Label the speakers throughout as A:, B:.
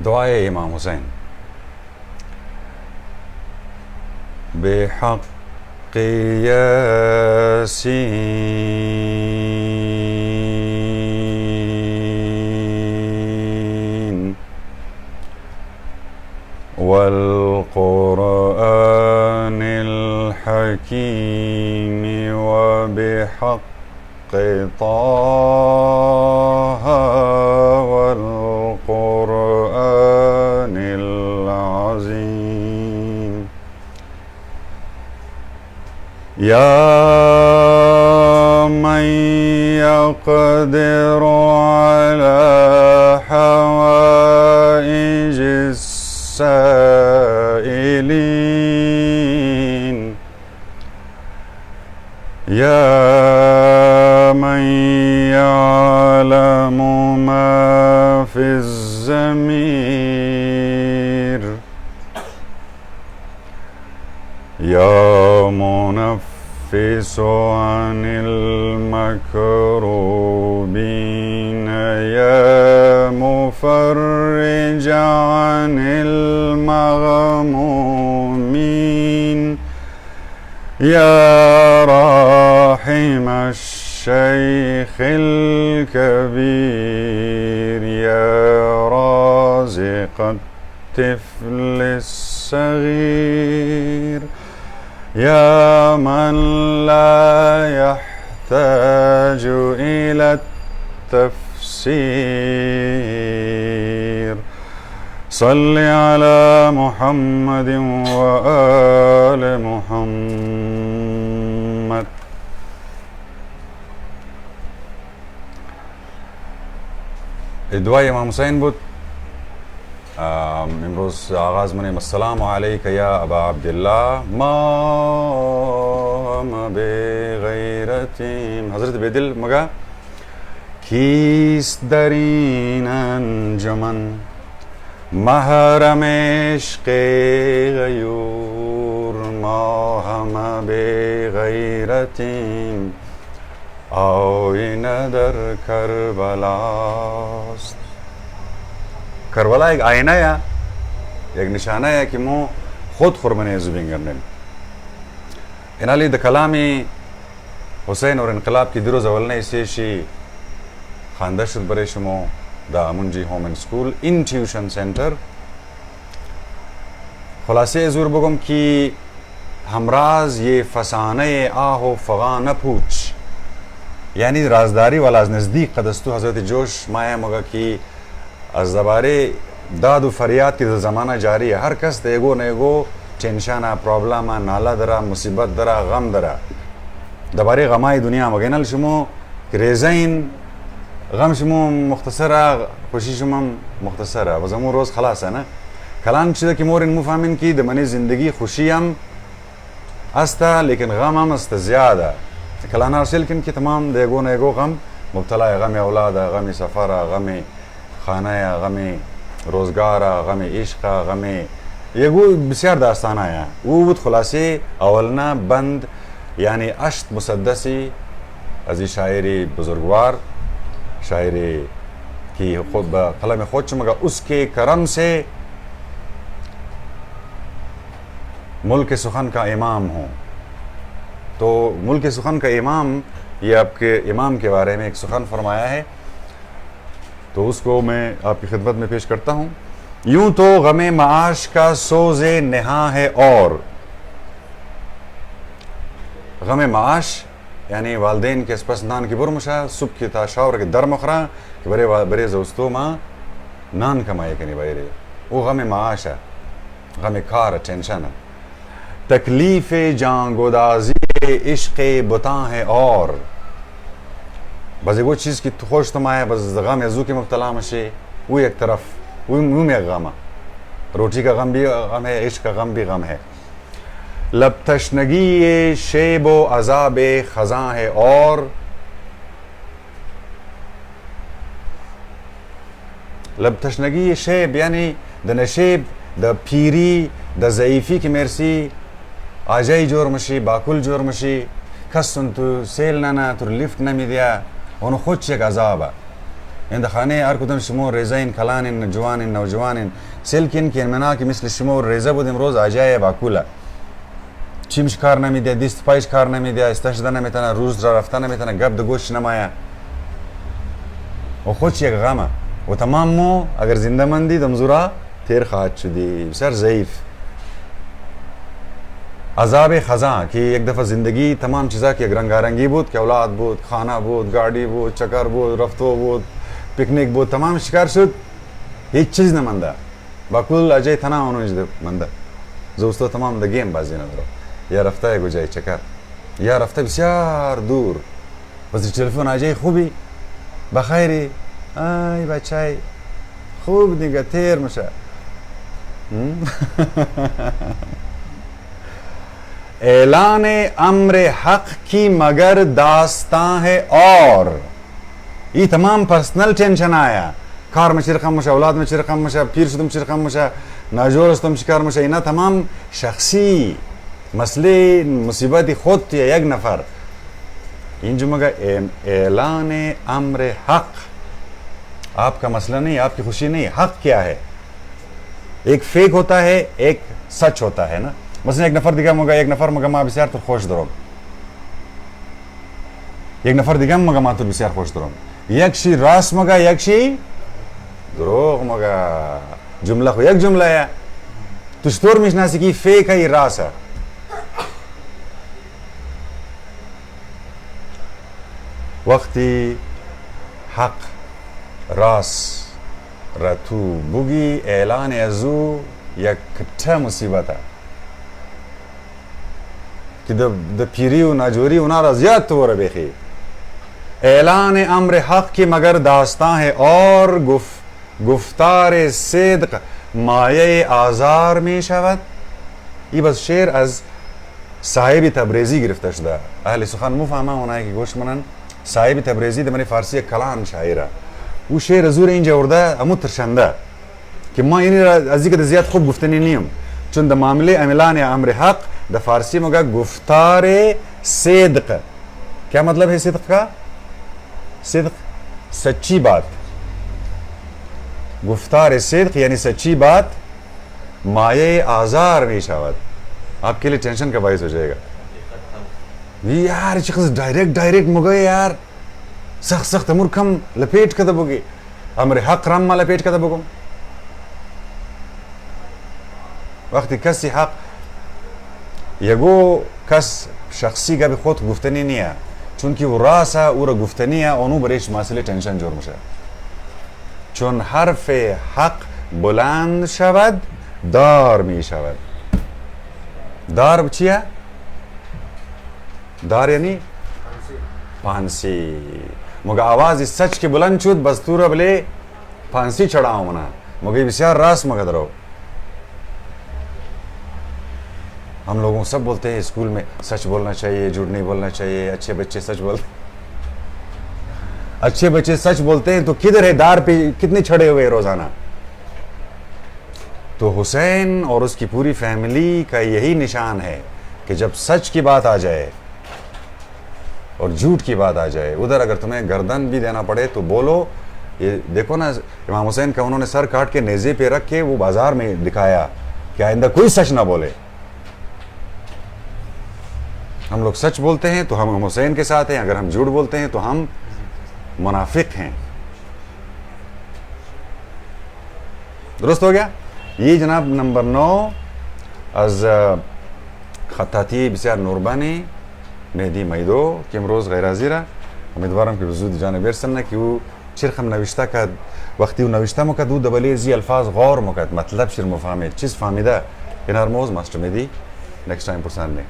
A: دعائے امام حسین بحق یاسین والقرآن الحکیم وبحق طه والقرآن العظیم یا من يقدر على حوائج السائلين یا من يعلم ما في الضمير یا منفس عن المكروبين یا مفرج عن المغمومين یا راحم الشيخ الكبير یا رازق الطفل الصغير یا من لا يحتاج إلى التفسير صل على محمد وآل محمد. دعای امام حسین بود. امروز آغاز منیم السلام علیک یا ابا عبدالله ما بغیرتیم. حضرت بیدل مگا کیست در این انجمن محرم عشق غیور ما همه بغیرتیم آینه در کربلاست. کربلا ایک آئینہ ہے، ایک نشانہ ہے کہ مو خود خرمن زبین کرنے انالی دا کلامی حسین اور انقلاب کی دیروز اولنے اسی شی خاندہ شد برے شمو دا منجی home and school in tuition centre خلاصے زور بگم کی ہمراز یہ فسانہ آہ و فغاں نہ پوچھ، یعنی رازداری والا از نزدیک قدستو حضرت جوش مایا مگا کی از دبارے داد و فریاد کی زمانہ جاری ہے. ہر کس دیگو نیگو ٹینشانا پرابلما نالا درا مصیبت درا غم درا دبارے غمائی دنیا مگینل شمو ریزین غم شمو مختصرہ خوشی شمو مختصرہ وزمو روز خلاص ہے نا کلان چیزا کی مور ان مفہمین کی دمانی زندگی خوشی ہم استا لیکن غم ہم استا زیادہ کلانا رسل کن کی تمام دیگو نیگو غم مبتلا ہے، غم اولاد، غم سفر، غم خانہ، غم روزگار، غم عشق، غم یہ وہ بسیار داستان آیا وہ بود خلاصے اولنا بند یعنی اشت مسدسی ازی شاعری بزرگوار شاعری کی خود قلم خود چمگا اس کے کرم سے ملک سخن کا امام ہوں. تو ملک سخن کا امام یہ آپ کے امام کے بارے میں ایک سخن فرمایا ہے تو اس کو میں آپ کی خدمت میں پیش کرتا ہوں. یوں تو غم معاش کا سوز نہاں ہے اور غم معاش یعنی والدین کے اسپسندان کی برمشا صبح کی تا شاور کے در مخرا کہ برے زوستو ماں نان کمائے کنی بائرے وہ غم معاش ہے، غم کار ٹینشن ہے. تکلیف جان گودازی عشق بتاں ہے اور بس وہ چیز کی خوش تم آئے بس غم ازو کے مبتلا مشے وہ ایک طرف وہ میں غم روٹی کا غم بھی غم ہے، عشق کا غم بھی غم ہے. لب تشنگی شیب و عذاب خزاں ہے اور لب تشنگی شیب یعنی دا نشیب دا پیری دا ضعیفی کی مرسی آجائی جور مشی باکل جور مشی کسن تو سیل نانا تو لفت نمی دیا اونو خود چیک عذاب ہے. عند خانه اركضم شمور ريزين كلان جوان نوجوان سلكن كين مناك مثل شمور ريزه بود امروز عجایب اکولا چیمش کار نمیده دیست پایش کار نمیده استشدن نمیتونه روز را رفتن نمیتونه گپ د گوش نمایا و خودش یک غمه و تمام مو اگر زنده مندی دمزورا تیر خواهد شدی بسیار ضعیف عذاب خزاں کہ ایک دفعہ زندگی تمام چیزا کی رنگارنگی بود کہ اولاد بود کھانا بود گاڑی بود چکر بود رفتو بود پکنک بود تمام شکار شد هیچ چیز نمانده باکل اجای تنها اونوش مانده زوستو تمام ده گیم بازی ندارو یا رفته یک جای چکر یا رفته بسیار دور بس تلفن اجای خوبی بخیری ای بچای خوب دیگه تیر میشه اعلان امر حق کی مگر داستان ہے اور یہ تمام پرسنل ٹینشن آیا کار میں چرخم مشا اولاد میں چرخم مشا پیر شدم چرخم مشا ناجور استم شکار مشا اینا تمام شخصی مسئلے مصیبت خود یک نفر این جو مگا اعلان امر حق آپ کا مسئلہ نہیں آپ کی خوشی نہیں حق کیا ہے ایک فیک ہوتا ہے ایک سچ ہوتا ہے نا مثلا ایک نفر دیگه مگه یک نفر مگه ما بسیار تو خوش دارم یک نفر دیگه مگه ما تو بسیار خوش دارم یک شی راست مگه یک شی دروغ مگه جمله خو یک جمله ہے تو چطور میشناسی که فیک ہے راست ہے وقتی حق راست رتو بگی اعلان ازو یک کٹه مصیبت ہے کہ د پیری و ناجوری اونا را زیاد تو ربیخی اعلان امر حق کی مگر داستان ہے اور گفتار صدق مایه آزار می شود ای بس شعر از صاحب تبریزی گرفته شده اهل سخن مفهمه اونایی که گوش منن صاحب تبریزی در من فارسی کلان شاعره او شعر زور اینجا ورده امو ترشنده که ما اینی را از دیگه زیاد خوب گفتنی نیم چون در معامله اعلان امر حق دا فارسی میں گفتار صدق کیا مطلب ہے صدق کا صدق سچی بات گفتار صدق یعنی سچی بات مایه آزار می شود آپ کے لیے ٹینشن کا باعث ہو جائے گا یار چیز ڈائریکٹ مگے یار سخت امور کم لپیٹ کده بگی امر حق رم ما لپیٹ کده بگم وقتی کسی حق یگو کس شخصی کا بھی خود گفتنی نہیں ہے چونکہ وہ راس ہے اور گفتنی ہے اونو بریش مسئله ٹینشن جور میشه چون حرف حق بلند شود دار می شود دار چیه؟ دار یعنی پانسی مگه آواز سچ که بلند شد بس تو را بله پانسی چڑھاؤں منا مگه بسیار راست مگه درو ہم لوگوں سب بولتے ہیں اسکول میں سچ بولنا چاہیے جھوٹ نہیں بولنا چاہیے اچھے بچے سچ بولتے ہیں تو کدھر ہے دار پہ کتنے چھڑے ہوئے روزانہ تو حسین اور اس کی پوری فیملی کا یہی نشان ہے کہ جب سچ کی بات آ جائے اور جھوٹ کی بات آ جائے ادھر اگر تمہیں گردن بھی دینا پڑے تو بولو یہ دیکھو نا امام حسین کا انہوں نے سر کاٹ کے نیزے پہ رکھ کے وہ بازار میں دکھایا کہ آئندہ کوئی سچ نہ بولے ہم لوگ سچ بولتے ہیں تو ہم حسین کے ساتھ ہیں اگر ہم جھوٹ بولتے ہیں تو ہم منافق ہیں درست ہو گیا یہ جناب نمبر 9 از خطاطی بسیار نوربانی مهدی مایدو که امروز غیر حاضره امیدوارم که به زود جانب برسن که او چرخم نوشته کرد وقتی او نوشته میکرد او دبلی زی الفاظ غور میکرد مطلب شیر مفهمید چیز فهمیده این هرموز ماستر مهدی نیکست تایم پرسنده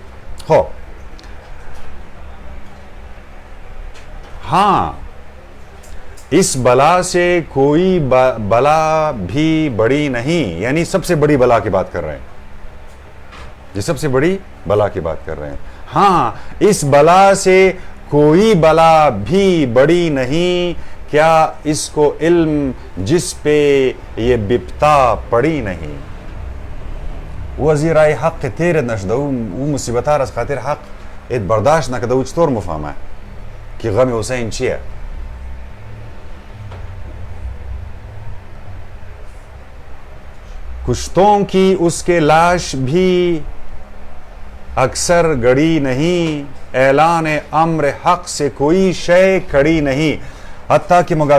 A: خب ہاں اس بلا سے کوئی بلا بھی بڑی نہیں یعنی سب سے بڑی بلا کی بات کر رہے ہیں یہ سب سے بڑی بلا کی بات کر رہے ہیں ہاں اس بلا سے کوئی بلا بھی بڑی نہیں کیا اس کو علم جس پہ یہ بپتا پڑی نہیں وزیرای حق تیر نشده او مصیبتها از خاطر حق ات برداشت نکده او چطور مفهمه که غم حسین چیه کشتوں کی اس کے لاش بھی اکثر گڑی نہیں، اعلان امر حق سے کوئی شے کھڑی نہیں. حتیٰ کہ مگا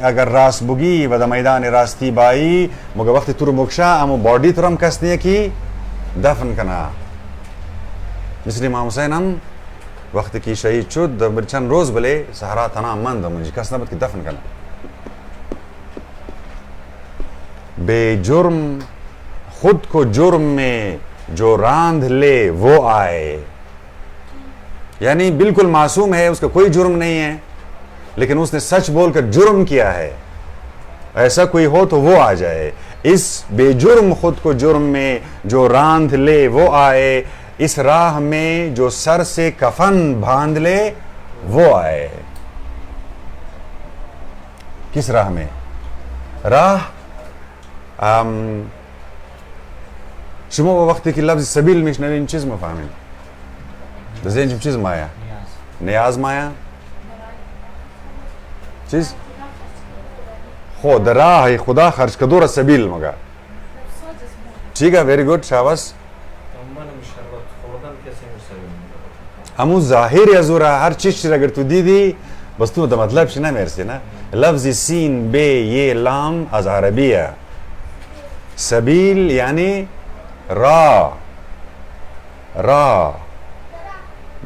A: اگر راست بگی و دا میدان راستی بائی مگا وقت تور مکشا امو باڈی ترم کسنی کی دفن کنا. مثل امام حسین ہم وقت کی شہید شد چند روز بلے سہرا تنا مند مجھے کسنا بد کی دفن کنا. بے جرم خود کو جرم میں جو راندھ لے وہ آئے. یعنی بالکل معصوم ہے، اس کا کوئی جرم نہیں ہے، لیکن اس نے سچ بول کر جرم کیا ہے. ایسا کوئی ہو تو وہ آ جائے. اس بے جرم خود کو جرم میں جو راندھ لے وہ آئے، اس راہ میں جو سر سے کفن باندھ لے وہ آئے. کس راہ میں؟ راہ شما وقتی که لفظ سبیل میشنوین چیز مفهمین؟ در ذهنتون چیز مایا؟ نیاز مایا؟ چیز؟ خود در راه خدا خرج کدور سبیل مگا. چیگا ویری گود شاباس. همون ظاهری از او را هر چیز اگر تو دیدی بس تو دا مطلب شی نمیرسی نه. لفظ سین بی یہ لام از عربیه. سبیل یعنی را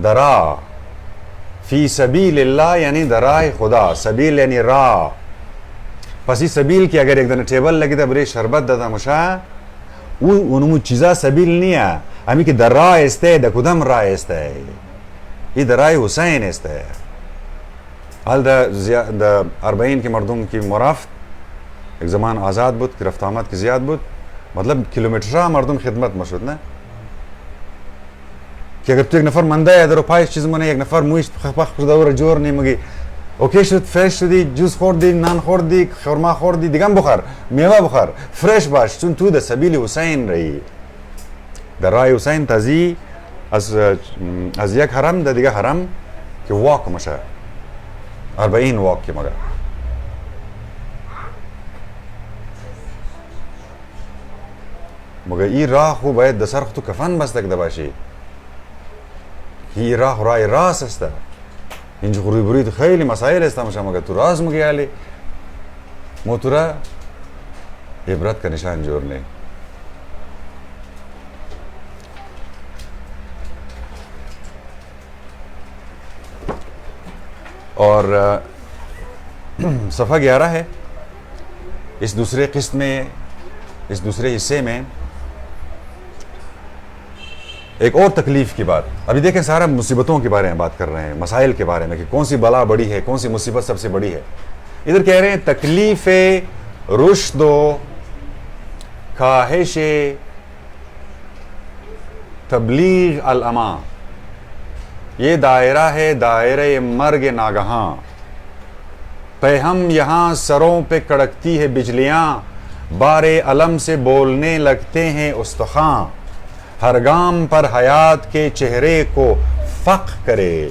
A: درا فی سبیل اللہ یعنی درائے خدا. سبیل یعنی را. پس یہ سبیل کی اگر ایک دن ٹیبل لگی تا بری شربت دادا مشا اونمو چیزا سبیل نہیں ہے. ہمیں کہ در راہ استے دا کدم راہ استے یہ درائے حسین استے. حال دا 40 کے مردم کی مرافت ایک زمان آزاد بود کہ رفت آمد کی زیاد بود. مطلب کلومیٹرہ مردم خدمت مشود نا کہ اگر تو ایک نفر منده ہے در پایش چیز منه یک نفر مویش پخ دور جور نیمگی اوکی شد فرش شدی جوز خوردی نان خوردی خورما خوردی دیگم بخور میوه بخور فرش باش چون تو در سبیل حسین رهی در راه حسین تازی از یک حرم در دیگه حرم که واک مشه 40 واک که مگه مگر این راه خوب باید در سر تو کفن بستک دباشی. این راه راه راست است. اینجا روبروی تو خیلی مسائل است مشا مگر تو راست مگی علی موتورا عبرت کا نشان جور نہیں. اور صفحہ 11 ہے. اس دوسرے قسط میں اس دوسرے حصے میں ایک اور تکلیف کی بات. ابھی دیکھیں سارا مصیبتوں کے بارے میں بات کر رہے ہیں مسائل کے بارے میں کہ کون سی بلا بڑی ہے کون سی مصیبت سب سے بڑی ہے. ادھر کہہ رہے ہیں تکلیف رشد و کاہش تبلیغ الاما. یہ دائرہ ہے دائرہ مرگ ناگہاں. پہ ہم یہاں سروں پہ کڑکتی ہے بجلیاں بارے علم سے بولنے لگتے ہیں استخواں. ہر گام پر حیات کے چہرے کو فخر کرے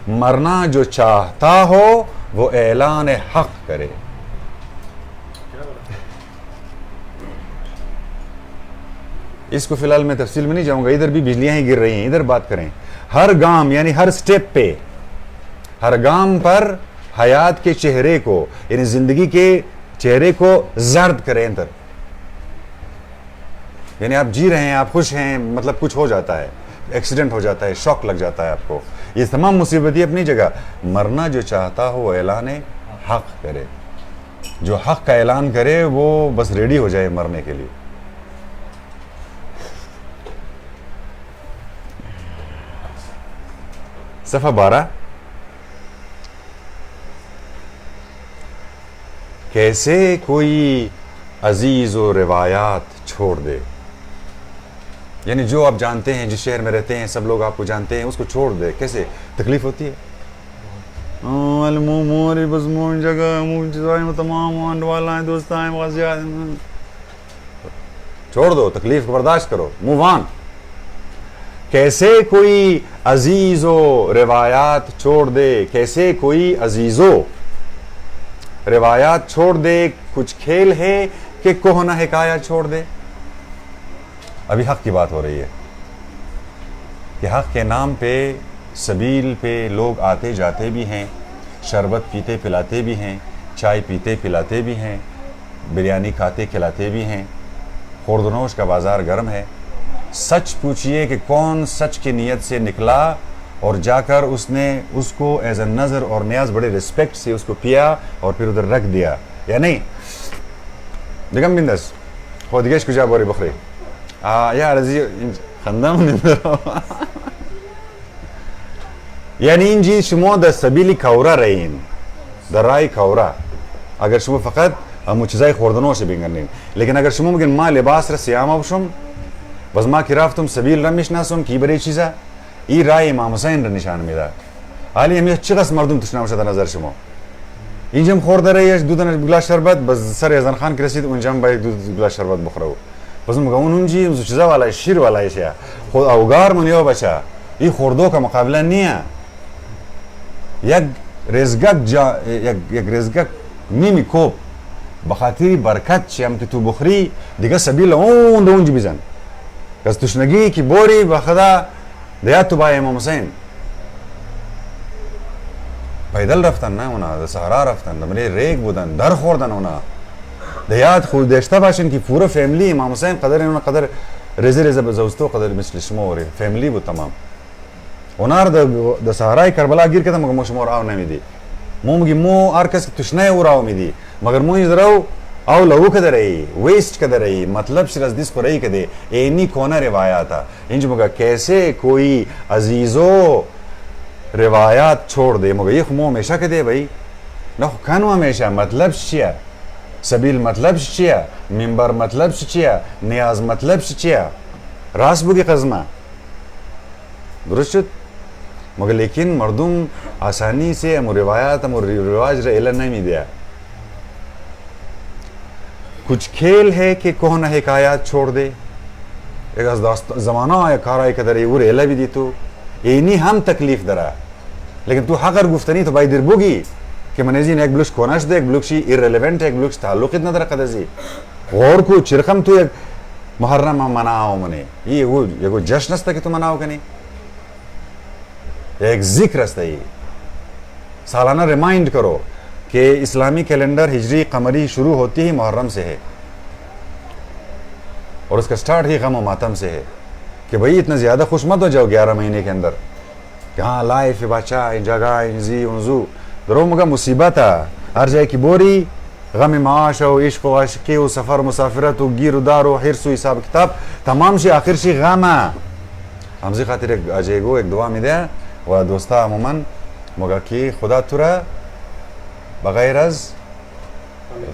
A: مرنا جو چاہتا ہو وہ اعلان حق کرے. اس کو فی الحال میں تفصیل میں نہیں جاؤں گا. ادھر بھی بجلیاں ہی گر رہی ہیں. ادھر بات کریں ہر گام یعنی ہر سٹیپ پہ ہر گام پر حیات کے چہرے کو یعنی زندگی کے چہرے کو زرد کریں. اندر یعنی آپ جی رہے ہیں آپ خوش ہیں مطلب کچھ ہو جاتا ہے ایکسیڈنٹ ہو جاتا ہے شوق لگ جاتا ہے آپ کو. یہ تمام مصیبتیں اپنی جگہ. مرنا جو چاہتا ہو وہ اعلان حق کرے. جو حق کا اعلان کرے وہ بس ریڈی ہو جائے مرنے کے لیے. صفحہ 12 کیسے کوئی عزیز و روایات چھوڑ دے. یعنی جو آپ جانتے ہیں جس شہر میں رہتے ہیں سب لوگ آپ کو جانتے ہیں اس کو چھوڑ دے. کیسے تکلیف ہوتی ہے. چھوڑ دو تکلیف کو برداشت کرو موو آن. کیسے کوئی عزیز و روایات چھوڑ دے. کیسے کوئی عزیز و روایات چھوڑ دے. کچھ کھیل ہے کہ کوہ نہ حکایت چھوڑ دے. ابھی حق کی بات ہو رہی ہے کہ حق کے نام پہ سبیل پہ لوگ آتے جاتے بھی ہیں، شربت پیتے پلاتے بھی ہیں، چائے پیتے پلاتے بھی ہیں، بریانی کھاتے کھلاتے بھی ہیں، خوردنوش کا بازار گرم ہے۔ سچ پوچھئے کہ کون سچ کی نیت سے نکلا اور جا کر اس نے اس کو ایز اے نظر اور نیاز بڑے رسپیکٹ سے اس کو پیا اور پھر ادھر رکھ دیا یا نہیں؟ دیکھم بندس خودگیش کجا بوری بخری یا رضی خندم یعنی اینجی شما در سبیلی کورا رهین، در رای کورا. اگر شما فقط همو چیزای خوردنوش بینگرنین، لیکن اگر شما بگین ما لباس را سیاما بشم بس ما که رفتم سبیل را میشناسم کی برای چیزا، این رای امام حسین را نشان میده. حالی همیشه چقدر مردم تشنه باشه در نظر شما. اینجا خورده رایش دو دانه گلاس شربت بس سر یزن خان که رسید اونجا باید دو گلاس شربت بخوره. بس میگم اونجی اون چیزا والا شیر والا شه. خود اوگار منیو بچه. این خوردو که مقابله نیه. یک رزگک نیمی کوب بخاطر برکت چیم که تو بخوری دیگه سبیل اونجا بیزن. از تشنگی که بوری بخدا دیات تو با امام حسین پیدل رفتن نه اونا در صحرا رفتن در ریگ بودن در خوردن اونا دیات خود داشته باشین که پورا فیملی امام حسین قدر اونا قدر رزه بزوستو قدر مثل شما وری فیملی بود تمام اونا در صحرای کربلا گیر کردن مگر شما راو نمیدی مو میگی مو هر کس که تشنه او راو میدی مگر مو از راو او لو کدر ای ویسٹ کدر ای مطلب شرز دیس کو رہی کدے اینی کونا روایاتا انج مگا کیسے کوئی عزیزو روایات چھوڑ دے مگر یہ خمو ہمیشہ کدے بھائی نہ کھانو ہمیشہ مطلب چیا سبیل مطلب چیا منبر مطلب چیا نیاز مطلب چیا راس بگی قزمہ درست شد مگر لیکن مردم آسانی سے ہم روایات ہم رواج رہ علم نہیں دیا کچھ کھیل ہے کہ کوہنا حکایات چھوڑ دے ایک زمانہ آیا کارائی کدر اور علم بھی دی تو اینی ہم تکلیف درا لیکن تو حقر گفتنی تو بائی در بوگی کہ منیزین ایک بلوش کونش دے ایک بلوشی ایرلیونٹ ہے ایک بلوش تعلق اتنا در قدزی غور کو چرخم تو ایک محرم مناؤ منے یہ کوئی جشن استا کہ تو مناؤ کنی ایک ذکر استا یہ سالانہ ریمائنڈ کرو کہ اسلامی کیلنڈر ہجری قمری شروع ہوتی ہی محرم سے ہے اور اس کا سٹارٹ ہی غم و ماتم سے ہے کہ بھئی اتنا زیادہ خوش مت ہو جاؤ 11 مہینے کے اندر کہ ہاں لائف بادشاہ ان جگہ انزی انزو درو مگا مصیبت ہے ہر جائے کی بوری غم معاش و عشق و عاشقی و سفر مسافرت و گیر و دار و حرس و حساب کتاب تمام شی آخر شی غم ہے ہمزی خاطر ایک اجیگو ایک دعا می دے و دوستا عموماً مگا کی خدا تو را بغیر از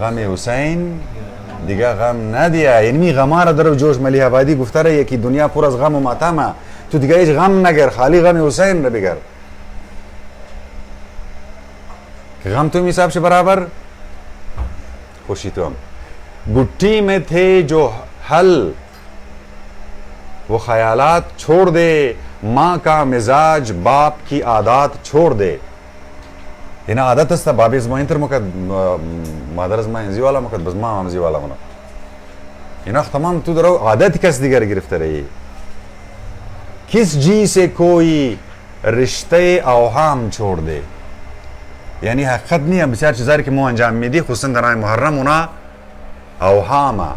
A: غم حسین دیگه غم ندیا اینمی غما را در جوش ملی آبادی گفته رہی که دنیا پر از غم و ماتم ہے تو دیگه هیچ غم نگر خالی غم حسین را بگر کہ غم تم حساب سے برابر خوشی تو ہم گٹی میں تھے جو حل وہ خیالات چھوڑ دے ماں کا مزاج باپ کی عادات چھوڑ دے اینا عادت است بابی از ما اینتر مکد مادر از ما انزی والا مکد بز ما همزی والا منا اینا تمام تو درو عادت کس دیگر گرفته رہی کس جی سے کوئی رشتے اوہام چھوڑ دے یعنی حقیقت نہیں ہے بسیار چیزاری که مو انجام میدی خصوصا در محرم اونا اوهاما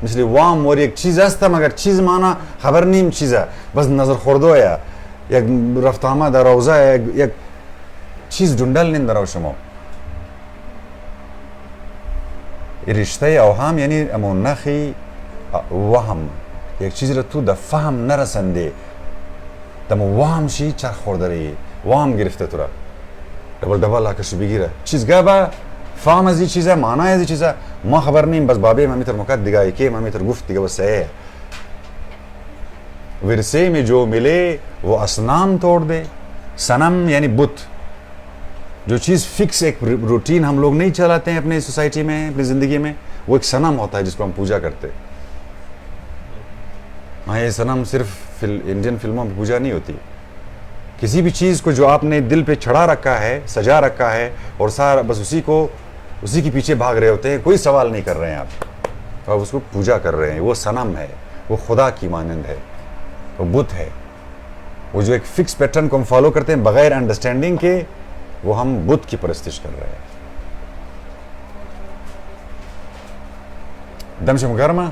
A: مثل وام اور یک چیز است مگر چیز مانا خبر نیم چیزه بس نظر خوردو یا یک رفتامه در روزه یک چیز جندل نیم در شما رشته اوهام یعنی امون نخی وهم یک چیز را تو در فهم نرسنده دم وهم شی چرخ خورده رهی وهم گرفته تو را ڈبل آکرش بگیره چیز گابا فهم از این چیزه معنی از این چیزه ما خبر نیم بس بابی مامیتر مکد دیگه که مامیتر گفت دیگه بس صحیح ورثے میں جو ملے وہ اصنام توڑ دے صنم یعنی بت جو چیز فکس ایک روٹین ہم لوگ نہیں چلاتے ہیں اپنے سوسائٹی میں اپنی زندگی میں وہ ایک صنم ہوتا ہے جس کو ہم پوجا کرتے ہاں یہ صنم صرف انڈین فلموں میں پوجا نہیں ہوتی کسی بھی چیز کو جو آپ نے دل پہ چڑھا رکھا ہے سجا رکھا ہے اور سارا بس اسی کے پیچھے بھاگ رہے ہوتے ہیں کوئی سوال نہیں کر رہے ہیں آپ اس کو پوجا کر رہے ہیں وہ صنم ہے وہ خدا کی مانند ہے، وہ بت ہے. وہ جو ایک فکس پیٹرن کو ہم فالو کرتے ہیں بغیر انڈرسٹینڈنگ کے، وہ ہم بت کی پرستش کر رہے ہیں. دمش مکرمہ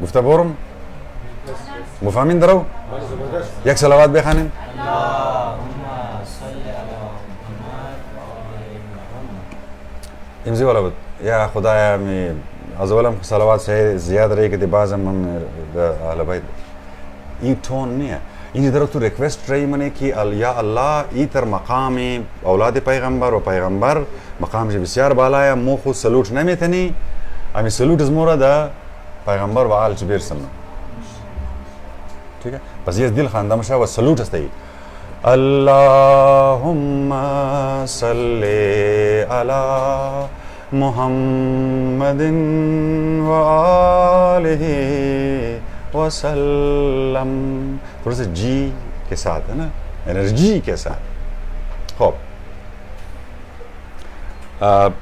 A: گفتہ بورم مفاهمين درو یک صلوات بخوانیم. امضی والا بود یا خدایا می از اولم صلوات سے زیاد رہی کہ بعضم من اهل بیت این تون نیه. این در تو ریکویسٹ رہی منه که یا الله ای تر مقام اولاد پیغمبر و پیغمبر مقامش بسیار بالایه، مو خود سلوٹ نمیتنی، امی سلوٹ از مورد پیغمبر و آل چبیر سنم. ٹھیک ہے، بس یہ دل خواندہ شاہ و سلوٹ ہستے ہی اللہم صلی علی محمد و آلہ وسلم. تھوڑا سا جی کے ساتھ ہے نا، انرجی کے ساتھ. خوب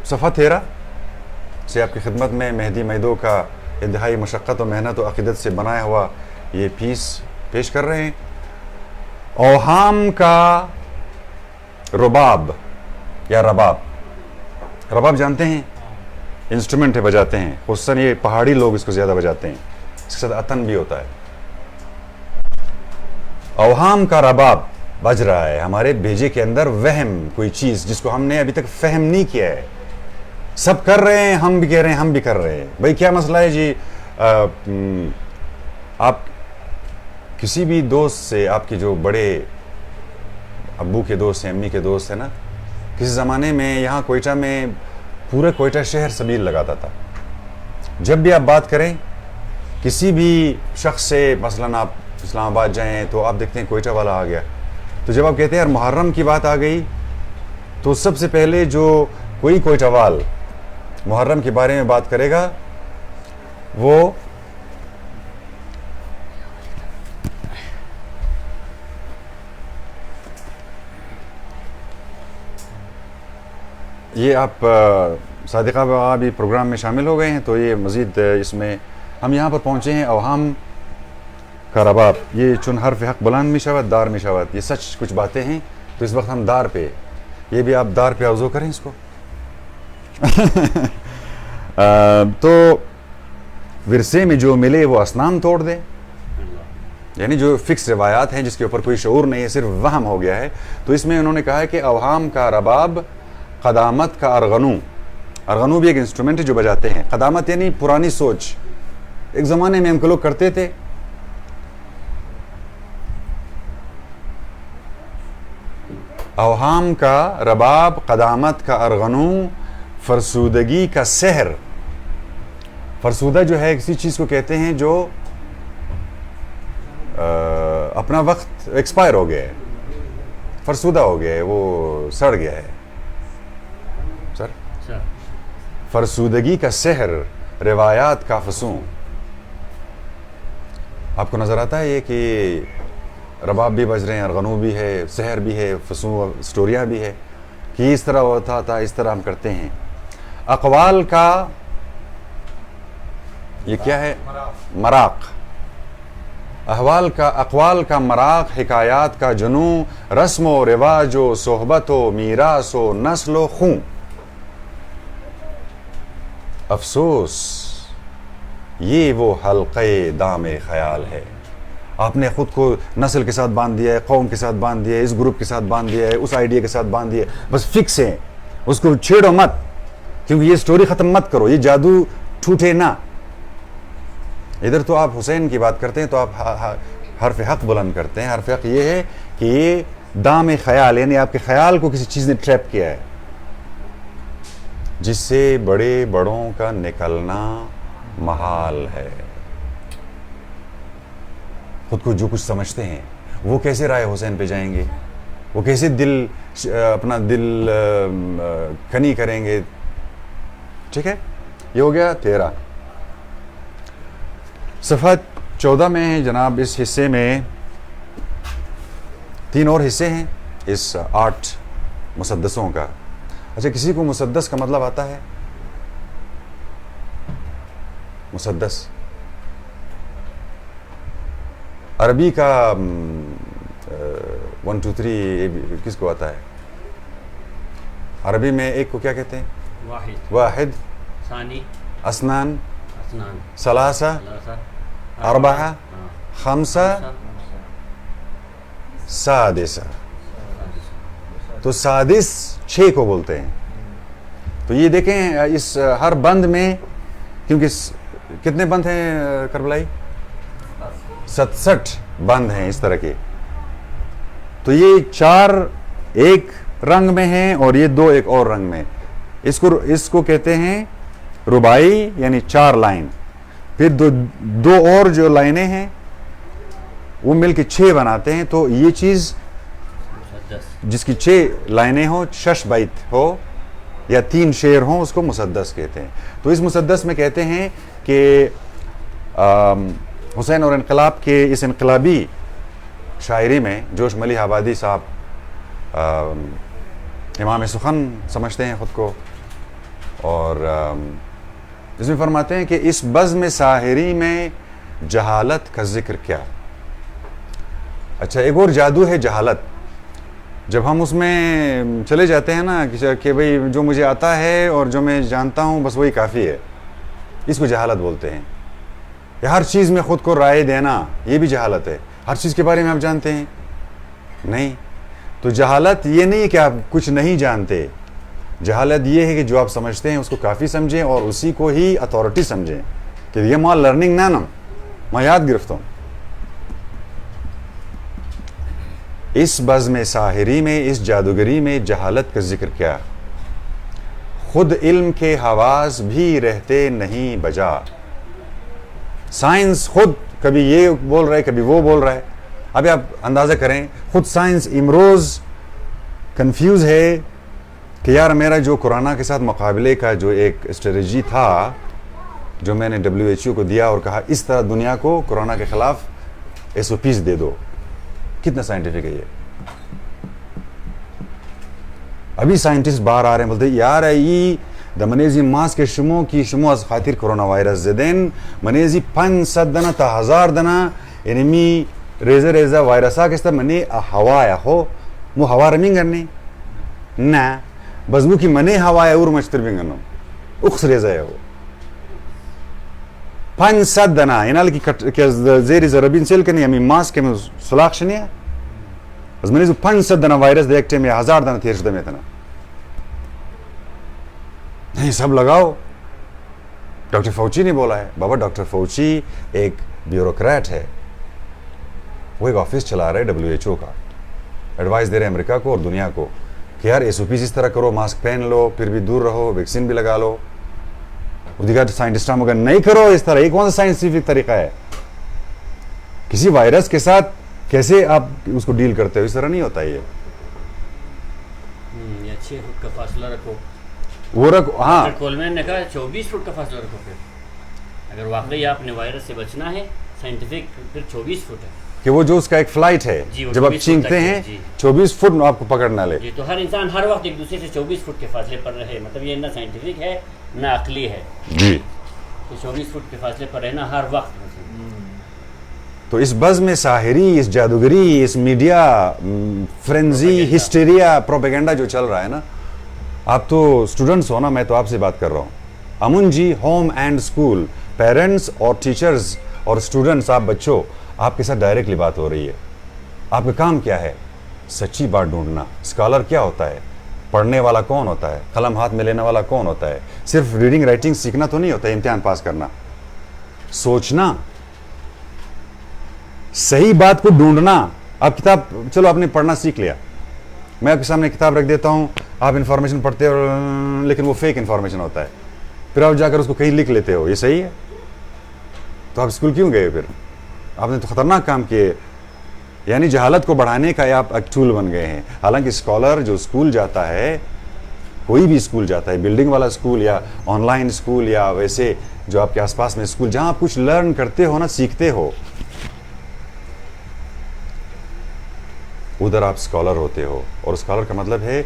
A: صفحہ 13 سے آپ کی خدمت میں مہدی میدو کا انتہائی مشقت و محنت و عقیدت سے بنایا ہوا یہ پیس پیش کر رہے ہیں. اوہام کا رباب یا رباب. رباب جانتے ہیں، انسٹرومنٹ ہے، بجاتے ہیں، خصوصاً یہ پہاڑی لوگ اس کو زیادہ بجاتے ہیں. اس کے ساتھ عطن بھی ہوتا ہے. اوہام کا رباب بج رہا ہے ہمارے بھیجے کے اندر، وہم کوئی چیز جس کو ہم نے ابھی تک فہم نہیں کیا ہے. سب کر رہے ہیں، ہم بھی کہہ رہے ہیں، ہم بھی کر رہے ہیں. بھائی کیا مسئلہ ہے جی؟ آپ کسی بھی دوست سے، آپ کے جو بڑے ابو کے دوست ہیں، امی کے دوست ہیں نا، کسی زمانے میں یہاں کوئٹہ میں پورے کوئٹہ شہر سبیل لگاتا تھا. جب بھی آپ بات کریں کسی بھی شخص سے، مثلاً آپ اسلام آباد جائیں تو آپ دیکھتے ہیں کوئٹہ والا آ گیا. تو جب آپ کہتے ہیں یار محرم کی بات آ گئی، تو سب سے پہلے جو کوئی کوئٹہ وال محرم کے بارے میں بات کرے گا وہ یہ آپ صادقہ بابا بھی پروگرام میں شامل ہو گئے ہیں، تو یہ مزید اس میں ہم یہاں پر پہنچے ہیں. اوہام کا رباب، یہ چون حرف حق بلند میں شود دار میں شود، یہ سچ کچھ باتیں ہیں. تو اس وقت ہم دار پہ، یہ بھی آپ دار پہ عوضو کریں اس کو. تو ورثے میں جو ملے وہ اصنام توڑ دیں، یعنی جو فکس روایات ہیں جس کے اوپر کوئی شعور نہیں ہے، صرف وہم ہو گیا ہے. تو اس میں انہوں نے کہا ہے کہ اوہام کا رباب، قدامت کا ارغنو. ارغنو بھی ایک انسٹرومنٹ ہے جو بجاتے ہیں. قدامت یعنی پرانی سوچ، ایک زمانے میں ہم کو لوگ کرتے تھے. اوہام کا رباب، قدامت کا ارغنو، فرسودگی کا سحر. فرسودہ جو ہے کسی چیز کو کہتے ہیں جو اپنا وقت ایکسپائر ہو گیا ہے، فرسودہ ہو گیا ہے، وہ سڑ گیا ہے. سر فرسودگی کا سحر، روایات کا فسوں. آپ کو نظر آتا ہے یہ کہ رباب بھی بج رہے ہیں، ارغنو بھی ہے، سحر بھی ہے، فسوں سٹوریاں بھی ہے کہ اس طرح ہوتا تھا، اس طرح ہم کرتے ہیں. اقوال کا یہ کیا ہے؟ مراق. احوال کا، اقوال کا مراق، حکایات کا جنوں، رسم و رواج و صحبت و میراث و نسل و خون. افسوس یہ وہ حلقے دام خیال ہے. آپ نے خود کو نسل کے ساتھ باندھ دیا ہے، قوم کے ساتھ باندھ دیا ہے، اس گروپ کے ساتھ باندھ دیا ہے، اس آئیڈیا کے ساتھ باندھ دیا ہے. بس فکس ہیں، اس کو چھیڑو مت، کیونکہ یہ سٹوری ختم مت کرو، یہ جادو ٹوٹے نہ. ادھر تو آپ حسین کی بات کرتے ہیں تو آپ حرف حق بلند کرتے ہیں. حرف حق یہ ہے کہ یہ دام خیال، یعنی آپ کے خیال کو کسی چیز نے ٹریپ کیا ہے، جس سے بڑے بڑوں کا نکلنا محال ہے. خود کو جو کچھ سمجھتے ہیں وہ کیسے رائے حسین پہ جائیں گے، وہ کیسے اپنا دل کنی کریں گے. ٹھیک ہے، یہ ہو گیا 13. صفحہ 14 میں ہے جناب. اس حصے میں 3 اور حصے ہیں اس 8 مسدسوں کا. اچھا، کسی کو مسدس کا مطلب آتا ہے؟ مسدس عربی کا 1 2 3 کس کو آتا ہے؟ عربی میں ایک کو کیا کہتے ہیں؟ واحد،
B: ثانی،
A: اسنان،
B: اسنان،
A: ثلاثہ، اربعہ، خمسہ، سادسہ. تو سادس 6 کو بولتے ہیں. تو یہ دیکھیں اس ہر بند میں، کیونکہ کتنے بند ہیں کربلائی؟ 67 بند ہیں اس طرح کے. تو یہ 4 ایک رنگ میں ہیں اور یہ 2 ایک اور رنگ میں. اس کو کہتے ہیں رباعی، یعنی 4 لائن. پھر دو اور جو لائنیں ہیں وہ مل کے 6 بناتے ہیں. تو یہ چیز جس کی 6 لائنیں ہوں، 6 بیت ہو یا 3 شعر ہوں، اس کو مسدس کہتے ہیں. تو اس مسدس میں کہتے ہیں کہ حسین اور انقلاب کے اس انقلابی شاعری میں جوش ملیح آبادی صاحب امام سخن سمجھتے ہیں خود کو، اور اس میں فرماتے ہیں کہ اس بزم ساحری میں جہالت کا ذکر کیا. اچھا، ایک اور جادو ہے جہالت. جب ہم اس میں چلے جاتے ہیں نا کہ بھئی جو مجھے آتا ہے اور جو میں جانتا ہوں بس وہی کافی ہے، اس کو جہالت بولتے ہیں. یا ہر چیز میں خود کو رائے دینا، یہ بھی جہالت ہے. ہر چیز کے بارے میں آپ جانتے ہیں؟ نہیں. تو جہالت یہ نہیں ہے کہ آپ کچھ نہیں جانتے. جہالت یہ ہے کہ جو آپ سمجھتے ہیں اس کو کافی سمجھیں اور اسی کو ہی اتھارٹی سمجھیں کہ یہ ماں لرننگ نانم میں یاد گرفت ہوں. اس بزم ساحری میں، اس جادوگری میں جہالت کا ذکر کیا. خود علم کے حواس بھی رہتے نہیں بجا. سائنس خود کبھی یہ بول رہا ہے کبھی وہ بول رہا ہے. ابھی آپ اندازہ کریں، خود سائنس امروز کنفیوز ہے کہ یار میرا جو کورونا کے ساتھ مقابلے کا جو ایک اسٹریٹجی تھا جو میں نے WHO کو دیا اور کہا اس طرح دنیا کو کورونا کے خلاف SOPs دے دو، کتنا سائنٹیفک ہے یہ؟ ابھی سائنٹسٹ باہر آ رہے ہیں، بولتے یار ای دا منیزی ماسک شمو کی شمو از خاطر کرونا وائرس زدن منیزی 500 دنا تا 1000 دنا انمی ریزا وائرسا کستا منی ہوا یا ہو مو ہوا رمین کرنی نا بزمو کی منی ہوا یا اور مشتر بین کرنو اخس ریزا یا ہو 500 دنا اینال کی زیری زربین سیل کرنی امی ماسک کے میں سلاخ شنیا از منیزو 500 دنا وائرس دیکھتے میں 1000 دنا تیرش دمی تنا نہیں سب لگاؤ. ڈاکٹر فوچی نے بولا ہے. بابا ڈاکٹر فوچی ایک بیوروکریٹ ہے، وہ ایک آفس چلا رہے WHO کا، ایڈوائز دے رہے امریکہ کو اور دنیا کو کہ یار SOPs اس طرح کرو، ماسک پہن لو، پھر بھی دور رہو، ویکسین بھی لگا لو. دیگر سائنٹسٹ مگر نہیں کرو اس طرح. یہ کون سا سائنٹیفک طریقہ ہے؟ کسی وائرس کے ساتھ کیسے آپ اس کو ڈیل کرتے ہو؟ اس طرح نہیں ہوتا یہ.
B: 6 فٹ کا فاصلہ رکھو.
A: وہ رکھو. ہاں،
B: کولمین نے کہا 24 فٹ کا فاصلہ رکھو. پھر اگر واقعی آپ نے وائرس سے بچنا ہے سائنٹیفک پھر 24 فٹ ہے
A: کہ وہ جو اس کا ایک فلائٹ ہے جب آپ چینکتے ہیں 24 فٹ آپ کو پکڑ نہ لے.
B: جی تو ہر انسان ہر وقت ایک دوسرے سے 24 فٹ کے فاصلے پر رہے. مطلب یہ نہ سائنٹیفک ہے نہ عقلی ہے
A: جی
B: کہ 24 فٹ کے فاصلے پر رہنا ہر وقت.
A: تو اس بزم ساحری، اس جادوگری، اس میڈیا فرینزی، ہسٹیریا، پروپیگنڈا جو چل رہا ہے نا، آپ تو اسٹوڈنٹس ہو نا، میں تو آپ سے بات کر رہا ہوں. امن جی، ہوم اینڈ اسکول، پیرنٹس اور ٹیچرز اور اسٹوڈنٹس، آپ بچوں، آپ کے ساتھ ڈائریکٹلی بات ہو رہی ہے. آپ کا کام کیا ہے؟ سچی بات ڈھونڈنا. اسکالر کیا ہوتا ہے؟ پڑھنے والا کون ہوتا ہے؟ قلم ہاتھ میں لینے والا کون ہوتا ہے؟ صرف ریڈنگ رائٹنگ سیکھنا تو نہیں ہوتا ہے امتحان پاس کرنا. سوچنا، صحیح بات کو ڈھونڈنا. آپ کتاب، چلو آپ نے پڑھنا سیکھ لیا، میں آپ کے سامنے کتاب رکھ دیتا ہوں، آپ انفارمیشن پڑھتے ہو لیکن وہ فیک انفارمیشن ہوتا ہے، پھر آپ جا کر اس کو کہیں لکھ لیتے ہو. یہ صحیح ہے؟ تو آپ اسکول کیوں گئے؟ پھر آپ نے تو خطرناک کام کیے. یعنی جہالت کو بڑھانے کا آپ ایک ٹول بن گئے ہیں. حالانکہ اسکالر جو اسکول جاتا ہے، کوئی بھی اسکول جاتا ہے، بلڈنگ والا اسکول یا آن لائن اسکول یا ویسے جو آپ کے آس پاس میں اسکول جہاں آپ کچھ لرن کرتے ہو نا، سیکھتے ہو، ادھر آپ اسکالر ہوتے ہو. اور اسکالر کا مطلب ہے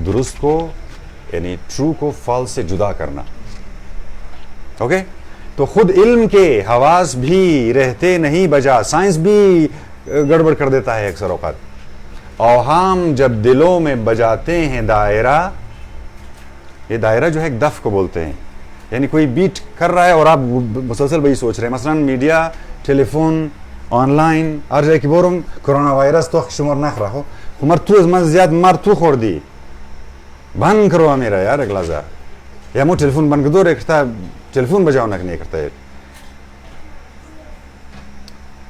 A: درست کو، یعنی ٹرو کو فالس سے جدا کرنا. اوکے. تو خود علم کے حواس بھی رہتے نہیں بجا، سائنس بھی گڑبڑ کر دیتا ہے اکثر اوقات. اوہام جب دلوں میں بجاتے ہیں دائرہ، یہ دائرہ جو ہے ایک دف کو بولتے ہیں، یعنی کوئی بیٹ کر رہا ہے اور آپ مسلسل وہی سوچ رہے ہیں. مثلا media, telephone, online اور جائے کہ بورم کرونا وائرس تو شمار نہ رہو عمر تو از من زیاد مار تو خور دی بند کرو میرا یار اگلا زا یا مو ٹیلیفون بند کر دو رکھتا ٹیلیفون بجاؤ نہ نہیں کرتا ہے.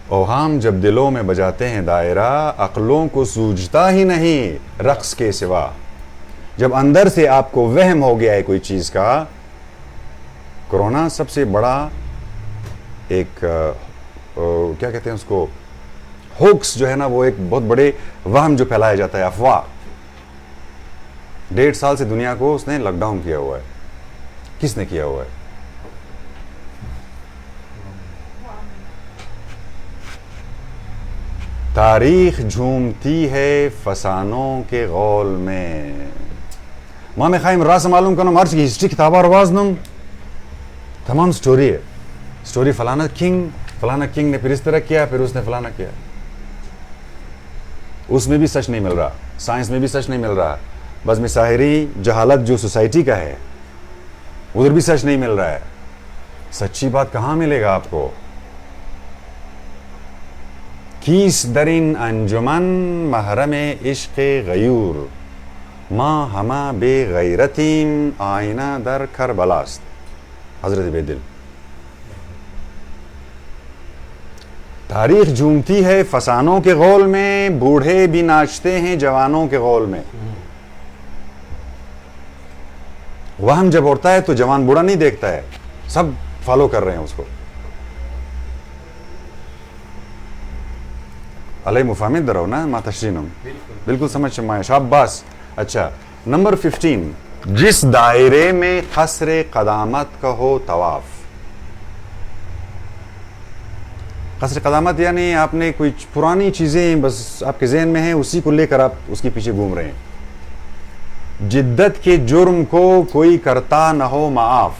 A: اوہام جب دلوں میں بجاتے ہیں دائرہ، عقلوں کو سوجھتا ہی نہیں رقص کے سوا. جب اندر سے آپ کو وہم ہو گیا ہے کوئی چیز کا، کرونا سب سے بڑا ایک کیا کہتے ہیں اس کو، ہوکس جو ہے نا، وہ ایک بہت بڑے وہم جو پھیلایا جاتا ہے، افواہ. 1.5 سال سے دنیا کو اس نے لاک ڈاؤن کیا ہوا ہے. کس نے کیا ہوا ہے؟ تاریخ جھومتی ہے فسانوں کے غول میں. مام خائم راس معلوم کنم ارچ کی ہسٹری کتاب آواز نم تمام سٹوری ہے. سٹوری فلانا کنگ نے پھر اس طرح کیا، پھر اس نے فلانا کیا. اس میں بھی سچ نہیں مل رہا، سائنس میں بھی سچ نہیں مل رہا. بزم ساحری جہالت جو سوسائٹی کا ہے ادھر بھی سچ نہیں مل رہا ہے. سچی بات کہاں ملے گا آپ کو؟ کیس درین انجمن محرم عشق غیور، ماں ہما بے غیرتیم آئینہ در کربلاست. حضرت بے دل. تاریخ جھومتی ہے فسانوں کے غول میں، بوڑھے بھی ناچتے ہیں جوانوں کے غول میں. وہم جب اڑتا ہے تو جوان بوڑھا نہیں دیکھتا ہے، سب فالو کر رہے ہیں اس کو. علیہ مفاہمت درو نا ما تشرینم، بالکل سمجھ شمائے شاباس. اچھا نمبر 15، جس دائرے میں قصر قدامت کا ہو طواف. قصر قدامت یعنی آپ نے کوئی پرانی چیزیں بس آپ کے ذہن میں ہیں، اسی کو لے کر آپ اس کے پیچھے گھوم رہے ہیں. جدت کے جرم کو کوئی کرتا نہ ہو معاف.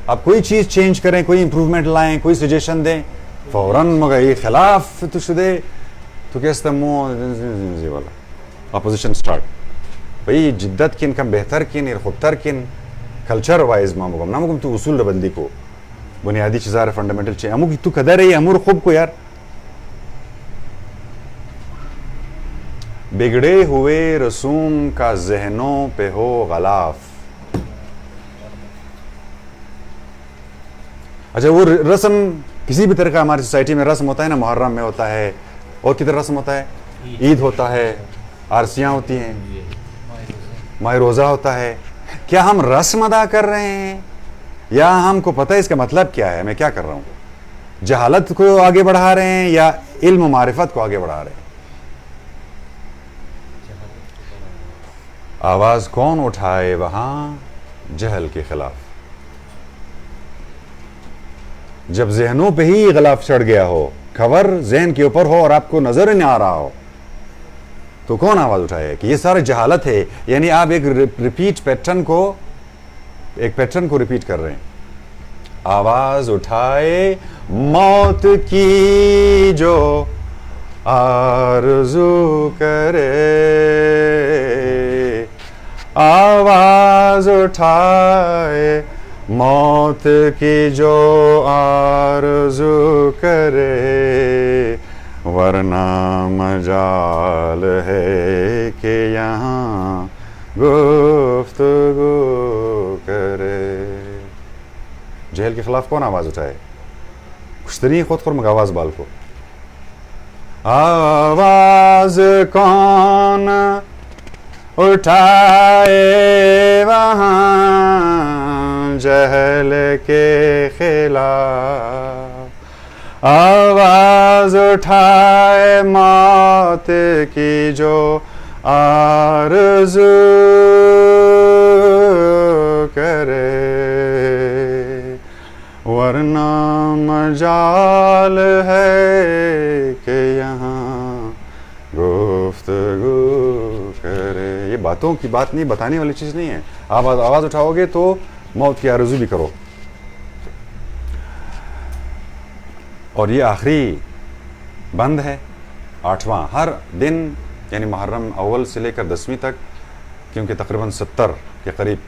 A: آپ کوئی چیز چینج کریں، کوئی امپروومنٹ لائیں، کوئی سجیشن دیں، فوراً مگر یہ خلاف تو شدے تو کیسا منہ والا اپوزیشن سٹارٹ. بھئی جدت کن کم بہتر کن خوبتر کن کلچر وائز ما مگم نہ مگم تو اصول بندی کو بنیادی چیزار فنڈامنٹل چیز امو کی تو قدر ہے امور خوب کو یار. بگڑے ہوئے رسوم کا ذہنوں پہ ہو غلاف. اچھا وہ رسم کسی بھی طرح کا ہماری سوسائٹی میں رسم ہوتا ہے نا، محرم میں ہوتا ہے اور کدھر رسم ہوتا ہے، عید ہوتا ہے، عرسیاں ہوتی ہیں، ماہ روزہ ہوتا ہے. کیا ہم رسم ادا کر رہے ہیں یا ہم کو پتہ ہے اس کا مطلب کیا ہے، میں کیا کر رہا ہوں؟ جہالت کو آگے بڑھا رہے ہیں یا علم و معرفت کو آگے بڑھا رہے ہیں؟ آواز کون اٹھائے وہاں جہل کے خلاف. جب ذہنوں پہ ہی غلاف چڑھ گیا ہو، خبر ذہن کے اوپر ہو اور آپ کو نظر نہیں آ رہا ہو، تو کون آواز اٹھائے کہ یہ سارا جہالت ہے. یعنی آپ ایک ریپیٹ پیٹرن کو ریپیٹ کر رہے ہیں. آواز اٹھائے موت کی جو آرزو کرے، آواز اٹھائے موت کی جو آرزو کرے، ورنہ مجال ہے کہ یہاں گفتگو کرے. جہل کے خلاف کون آواز اٹھائے؟ کشتری خود خرمگ آواز بال کو. آواز کون اٹھائے وہاں جہل کے خلاف، آواز اٹھائے موت کی جو آرزو کرے، ورنہ مجال ہے کہ یہاں گفتگو کرے. یہ باتوں کی بات نہیں، بتانے والی چیز نہیں ہے. آواز اٹھاؤ گے تو موت کی آرزو بھی کرو. اور یہ آخری بند ہے 8واں. ہر دن یعنی محرم اول سے لے کر 10ویں تک، کیونکہ تقریباً 70 کے قریب،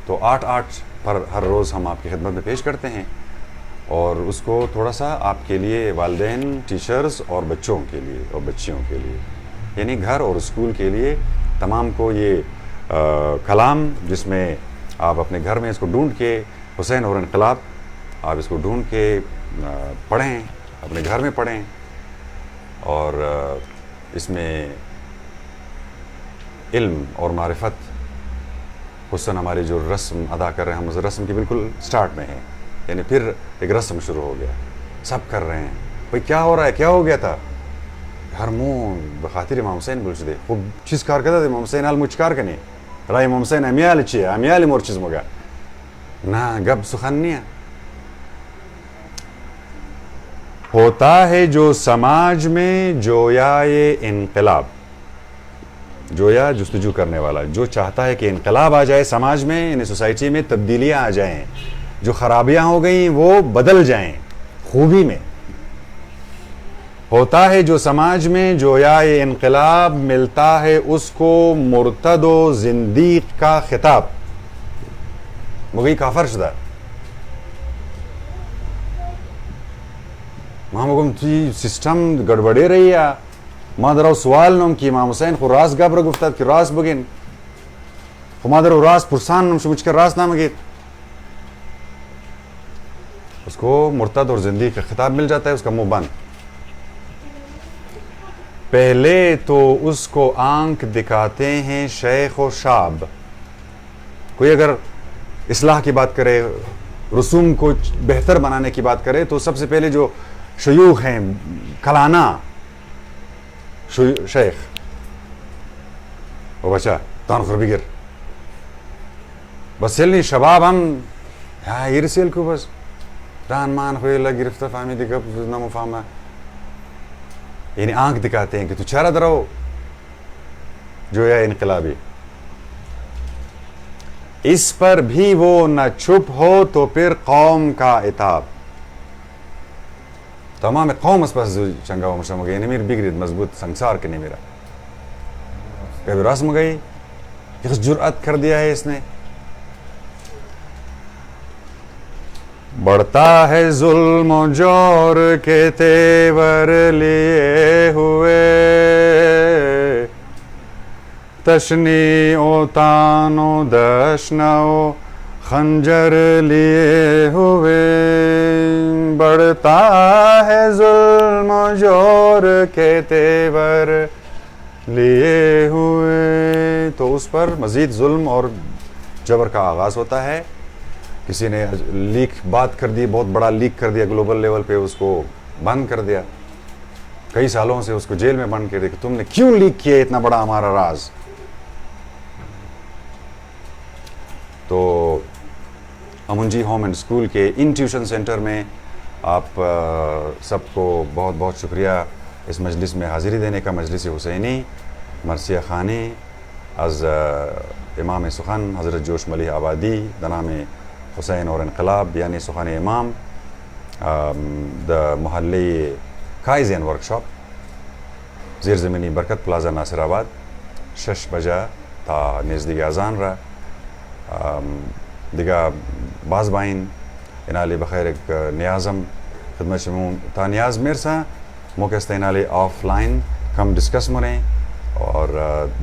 A: تو 8 پر ہر روز ہم آپ کی خدمت میں پیش کرتے ہیں. اور اس کو تھوڑا سا آپ کے لیے والدین، ٹیچرز اور بچوں کے لیے اور بچیوں کے لیے، یعنی گھر اور اسکول کے لیے تمام کو یہ کلام، جس میں آپ اپنے گھر میں اس کو ڈھونڈ کے حسین اور انقلاب، آپ اس کو ڈھونڈ کے پڑھیں، اپنے گھر میں پڑھیں. اور اس میں علم اور معرفت، حسن ہماری جو رسم ادا کر رہے ہیں، ہم اس رسم کی بالکل سٹارٹ میں ہیں. یعنی پھر ایک رسم شروع ہو گیا، سب کر رہے ہیں. بھئی کیا ہو رہا ہے، کیا ہو گیا تھا؟ ہرمون بخاطر امام حسین بولچ دے خوب چیز کار کرتا امام حسین آل مجھ کار کنی رای امام حسین امیال چیه امیال مور چیز مگا نا گب سخن نہیں. ہوتا ہے جو سماج میں جویائے انقلاب، جویا جستجو کرنے والا، جو چاہتا ہے کہ انقلاب آ جائے سماج میں، یعنی سوسائٹی میں تبدیلیاں آ جائیں، جو خرابیاں ہو گئیں وہ بدل جائیں خوبی میں. ہوتا ہے جو سماج میں جویائے انقلاب، ملتا ہے اس کو مرتد و زندیق کا خطاب. مگئی کافر شدہ ماں مگم تی سسٹم گڑبڑے رہی ہے. ما درو سوال نم کی امام حسین خو راس گبر گفتاد کہ راس بگن، خو ما درو راس پرسان نم شمچ کر راس نام گیت. اس کو مرتد اور زندیق کا خطاب مل جاتا ہے، اس کا منہ بند. پہلے تو اس کو آنکھ دکھاتے ہیں شیخ و شاب. کوئی اگر اصلاح کی بات کرے، رسوم کو بہتر بنانے کی بات کرے، تو سب سے پہلے جو شیوخ ہیں، کلانا شیخ، وہ بچہ تان خور بگر بس سیلنی شباب ہم یہ رسیل کو بس دان مان ہوئے اللہ گرفتہ فاہمی دکھا نمو فاہمہ، یعنی آنکھ دکھاتے ہیں کہ تو چارہ درو جو ہے انقلابی. اس پر بھی وہ نہ چھپ ہو تو پھر قوم کا عتاب. تمام قوم اس پاس چنگا ہو مشرم گئی، یعنی میری بگرید مضبوط سنگسار کے نہیں میرا کبھی رسم گئی. کس جرأت کر دیا ہے اس نے. بڑھتا ہے ظلم و جور کے تیور لیے ہوئے، تشنی و تان و دشن و خنجر لیے ہوئے. بڑھتا ہے ظلم و جور کے تیور لیے ہوئے، تو اس پر مزید ظلم اور جبر کا آغاز ہوتا ہے. کسی نے لیک بات کر دی، بہت بڑا لیک کر دیا گلوبل لیول پہ، اس کو بند کر دیا، کئی سالوں سے اس کو جیل میں بند کر دیا کہ تم نے کیوں لیک کیا اتنا بڑا ہمارا راز. تو امنجی ہوم اینڈ اسکول کے ان ٹیوشن سینٹر میں آپ سب کو بہت بہت شکریہ اس مجلس میں حاضری دینے کا. مجلس حسینی مرثیہ خانی از امام سخن حضرت جوش ملیح آبادی دنام حسین اور انقلاب، یعنی سخن امام دا محلی کائزین ورکشاپ زیر زمینی برکت پلازا ناصر آباد 6 بجہ تا نزدیک اذان را. دیگا باز بائن انالی بخیر ایک نیازم خدمت شمون تا نیاز میرسا موقع است انالی آف لائن کم ڈسکس مریں. اور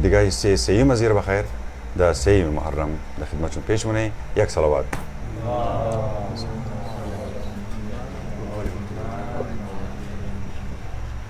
A: دیگا حصے سیئی مزیر بخیر دا سیئی محرم دا خدمت شمون پیش مریں. یک صلوات.